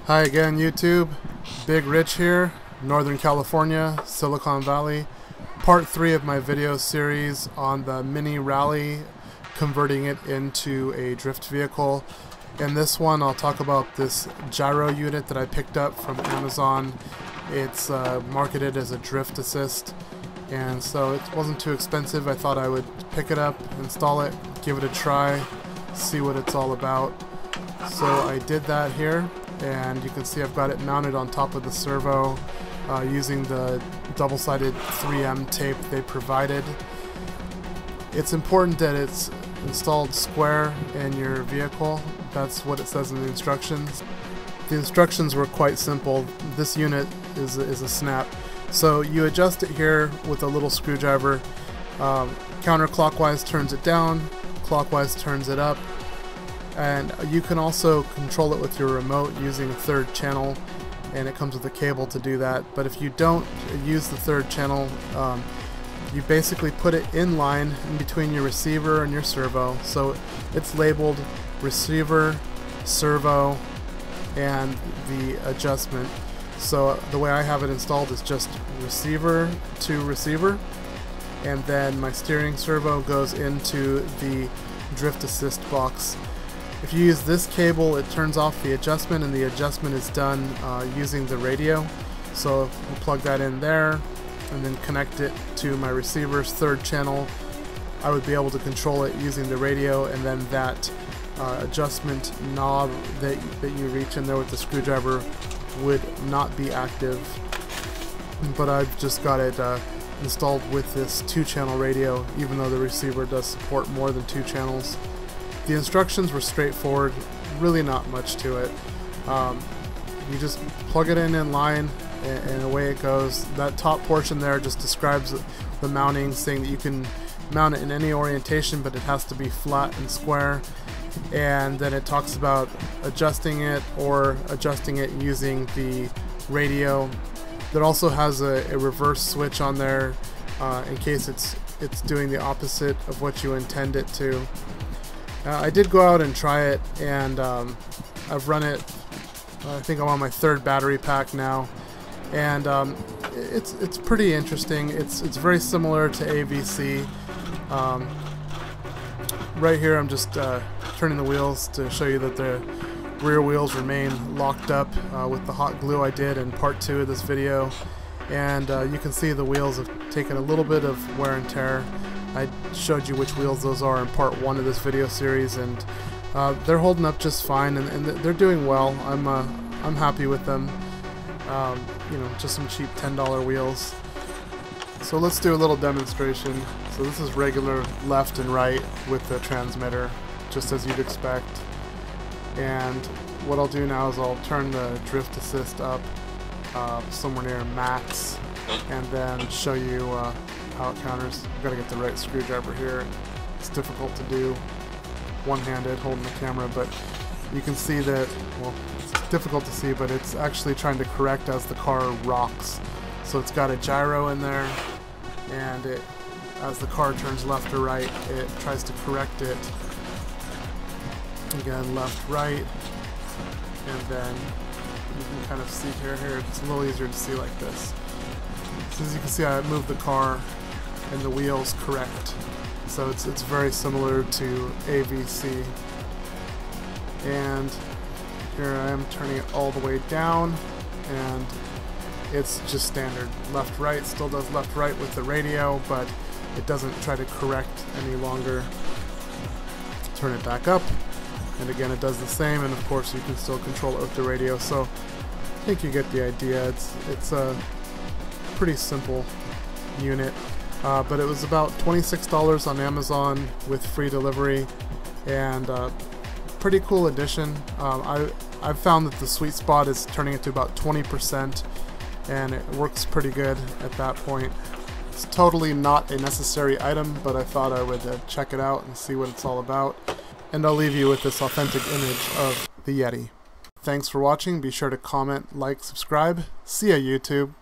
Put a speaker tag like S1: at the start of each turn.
S1: Hi again, YouTube. Big Rich here, Northern California, Silicon Valley. Part 3 of my video series on the Mini Rally, converting it into a drift vehicle. In this one, I'll talk about this gyro unit that I picked up from Amazon. It's marketed as a drift assist, and so it wasn't too expensive. I thought I would pick it up, install it, give it a try, see what it's all about. So I did that here, and you can see I've got it mounted on top of the servo using the double-sided 3M tape they provided. It's important that it's installed square in your vehicle. That's what it says in the instructions. The instructions were quite simple. This unit is a snap. So you adjust it here with a little screwdriver. Counterclockwise turns it down, clockwise turns it up. And you can also control it with your remote using a third channel, and it comes with a cable to do that. But if you don't use the third channel, you basically put it in line in between your receiver and your servo. So it's labeled receiver, servo, and the adjustment. So the way I have it installed is just receiver to receiver, and then my steering servo goes into the drift assist box. If you use this cable, it turns off the adjustment, and the adjustment is done using the radio. So we'll plug that in there and then connect it to my receiver's third channel. I would be able to control it using the radio, and then that adjustment knob that you reach in there with the screwdriver would not be active. But I've just got it installed with this 2-channel radio, even though the receiver does support more than 2 channels. The instructions were straightforward, really not much to it. You just plug it in line, and away it goes. That top portion there just describes the mounting, saying that you can mount it in any orientation, but it has to be flat and square. And then it talks about adjusting it or adjusting it using the radio. There also has a reverse switch on there in case it's doing the opposite of what you intend it to. I did go out and try it, and I've run it. I think I'm on my 3rd battery pack now, and it's pretty interesting. It's very similar to AVC. Right here, I'm just turning the wheels to show you that the rear wheels remain locked up with the hot glue I did in part 2 of this video, and you can see the wheels have taken a little bit of wear and tear. I showed you which wheels those are in part 1 of this video series, and they're holding up just fine, and they're doing well. I'm happy with them. You know, just some cheap $10 wheels. So let's do a little demonstration. So this is regular left and right with the transmitter, just as you'd expect. And what I'll do now is I'll turn the drift assist up somewhere near max, and then show you how it counters. I've got to get the right screwdriver here. It's difficult to do one-handed holding the camera, but you can see that, well, it's difficult to see, but it's actually trying to correct as the car rocks. So it's got a gyro in there, and as the car turns left or right, it tries to correct it. Again, left, right, and then you can kind of see here, it's a little easier to see like this. So as you can see, I moved the car, and the wheels correct. So it's very similar to AVC. And here I am turning it all the way down, and it's just standard left right. Still does left right with the radio, but it doesn't try to correct any longer. Turn it back up, and again it does the same, and of course you can still control it with the radio. So I think you get the idea. It's a pretty simple unit. But it was about $26 on Amazon with free delivery, and pretty cool addition. I've found that the sweet spot is turning it to about 20%, and it works pretty good at that point. It's totally not a necessary item, but I thought I would check it out and see what it's all about. And I'll leave you with this authentic image of the Yeti. Thanks for watching. Be sure to comment, like, subscribe. See ya, YouTube.